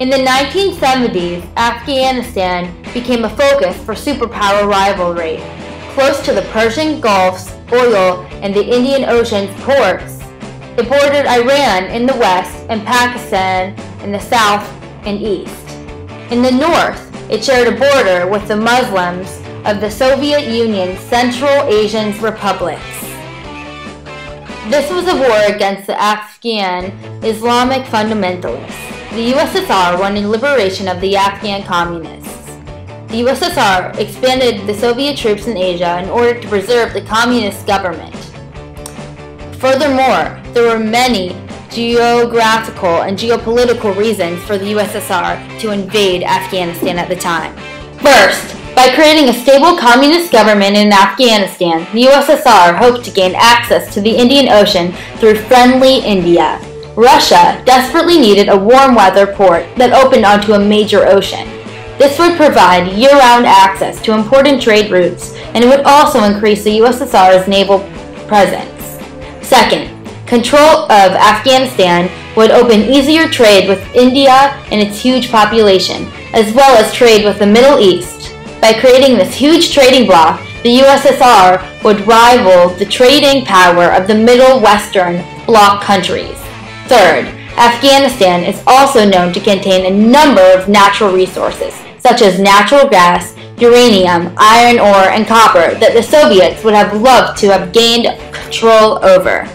In the 1970s, Afghanistan became a focus for superpower rivalry. Close to the Persian Gulf's oil and the Indian Ocean's ports, it bordered Iran in the west and Pakistan in the south and east. In the north, it shared a border with the Muslims of the Soviet Union's Central Asian republics. This was a war against the Afghan Islamic fundamentalists. The USSR wanted liberation of the Afghan communists. The USSR expanded the Soviet troops in Asia in order to preserve the communist government. Furthermore, there were many geographical and geopolitical reasons for the USSR to invade Afghanistan at the time. First, by creating a stable communist government in Afghanistan, the USSR hoped to gain access to the Indian Ocean through friendly India. Russia desperately needed a warm weather port that opened onto a major ocean. This would provide year-round access to important trade routes, and it would also increase the USSR's naval presence. Second, control of Afghanistan would open easier trade with India and its huge population, as well as trade with the Middle East. By creating this huge trading bloc, the USSR would rival the trading power of the Middle Western Bloc countries. Third, Afghanistan is also known to contain a number of natural resources, such as natural gas, uranium, iron ore, and copper that the Soviets would have loved to have gained control over.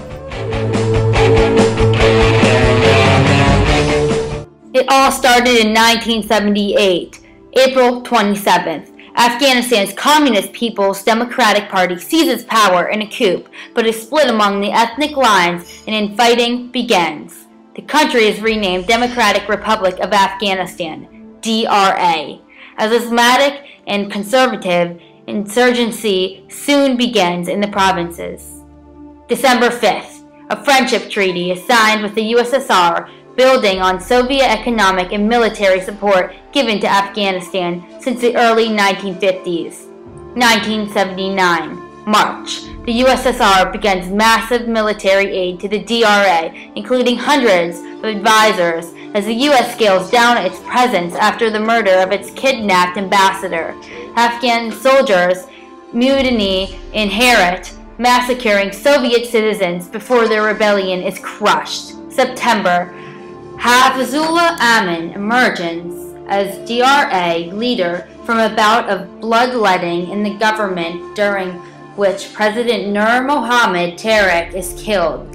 It all started in 1978, April 27th. Afghanistan's Communist People's Democratic Party seizes power in a coup, but is split among the ethnic lines and infighting begins. The country is renamed Democratic Republic of Afghanistan, DRA. As Islamic and conservative insurgency soon begins in the provinces. December 5th, a friendship treaty is signed with the USSR, building on Soviet economic and military support given to Afghanistan since the early 1950s. 1979, March. The USSR begins massive military aid to the DRA, including hundreds of advisors, as the U.S. scales down its presence after the murder of its kidnapped ambassador. Afghan soldiers mutiny in Herat, massacring Soviet citizens before their rebellion is crushed. September, Hafizullah Amin emerges as DRA leader from a bout of bloodletting in the government during which President Nur Mohammad Tariq is killed.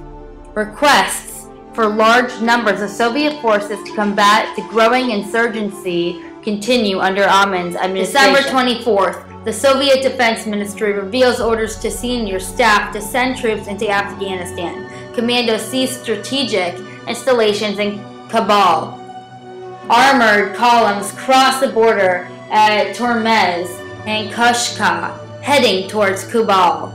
Requests for large numbers of Soviet forces to combat the growing insurgency continue under Amin's administration. December 24th, the Soviet Defense Ministry reveals orders to senior staff to send troops into Afghanistan. Commandos seize strategic installations in Kabul. Armored columns cross the border at Tormez and Kashka, heading towards Kabul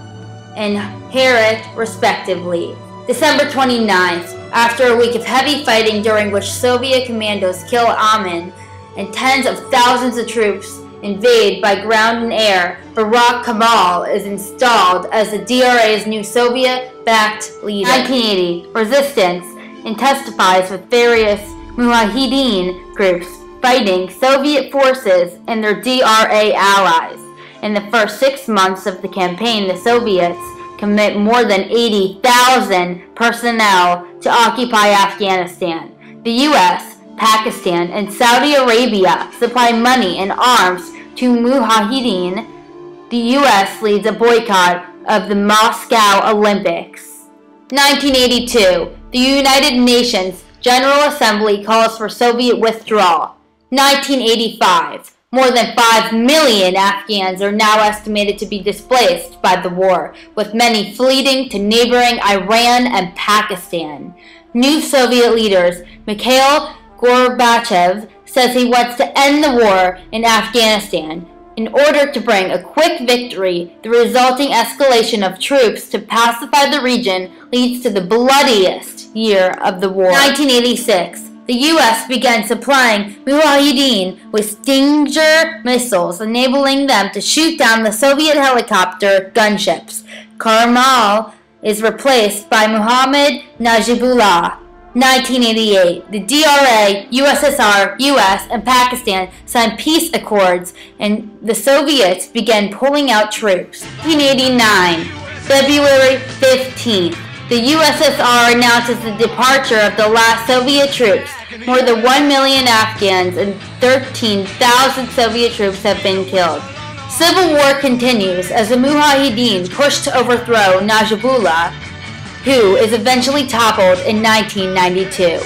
and Herat, respectively. December 29th, after a week of heavy fighting during which Soviet commandos kill Amin and tens of thousands of troops invade by ground and air, Barack Kemal is installed as the DRA's new Soviet-backed leader. 1980, resistance intensifies with various Mujahideen groups fighting Soviet forces and their DRA allies. In the first 6 months of the campaign, the Soviets commit more than 80,000 personnel to occupy Afghanistan. The U.S., Pakistan, and Saudi Arabia supply money and arms to Mujahideen. The U.S. leads a boycott of the Moscow Olympics. 1982, the United Nations General Assembly calls for Soviet withdrawal. 1985, more than 5 million Afghans are now estimated to be displaced by the war, with many fleeing to neighboring Iran and Pakistan. New Soviet leaders, Mikhail Gorbachev, says he wants to end the war in Afghanistan. In order to bring a quick victory, the resulting escalation of troops to pacify the region leads to the bloodiest year of the war. 1986. The U.S. began supplying Mujahideen with Stinger missiles, enabling them to shoot down the Soviet helicopter gunships. Karmal is replaced by Muhammad Najibullah. 1988, the DRA, USSR, US, and Pakistan signed peace accords, and the Soviets began pulling out troops. 1989, February 15th, the USSR announces the departure of the last Soviet troops. More than 1 million Afghans and 13,000 Soviet troops have been killed. Civil war continues as the Mujahideen push to overthrow Najibullah, who is eventually toppled in 1992.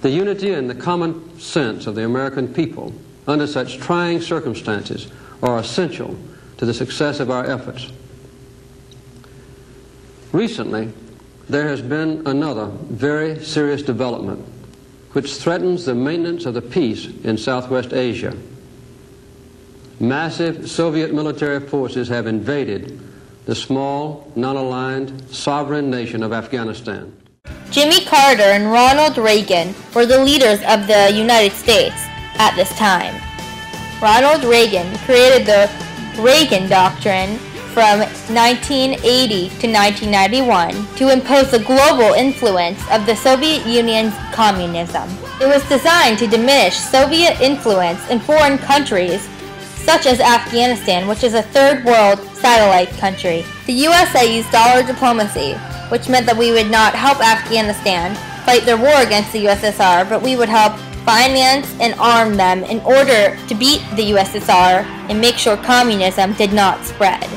The unity and the common sense of the American people under such trying circumstances are essential to the success of our efforts. Recently, there has been another very serious development which threatens the maintenance of the peace in Southwest Asia. Massive Soviet military forces have invaded the small, non-aligned, sovereign nation of Afghanistan. Jimmy Carter and Ronald Reagan were the leaders of the United States at this time. Ronald Reagan created the Reagan Doctrine from 1980 to 1991 to impose the global influence of the Soviet Union's communism. It was designed to diminish Soviet influence in foreign countries such as Afghanistan, which is a third world satellite country. The USA used dollar diplomacy, which meant that we would not help Afghanistan fight their war against the USSR, but we would help finance and arm them in order to beat the USSR and make sure communism did not spread.